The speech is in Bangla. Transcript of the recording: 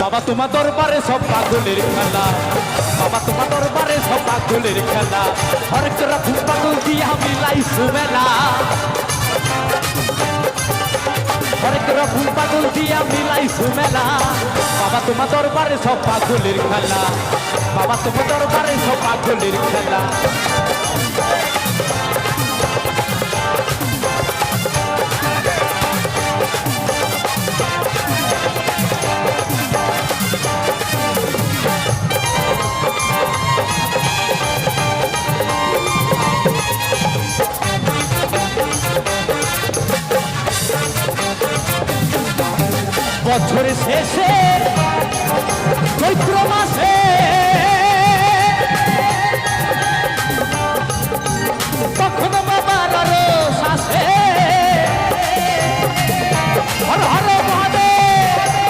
বাবা তোমার দরবারে সব পাগলের খেলা, বাবা তোমার দরবারে সব পাগলের খেলা, হরেক রকম পাগল দিয়া মিলাইছো মেলা, হরেক রকম পাগল দিয়া মিলাইছো মেলা। বাবা তোমার দরবারে সব পাগলের খেলা, বাবা তোমার দরবারে সব পাগলের খেলা। বছরের শেষে চৈত্র মাসে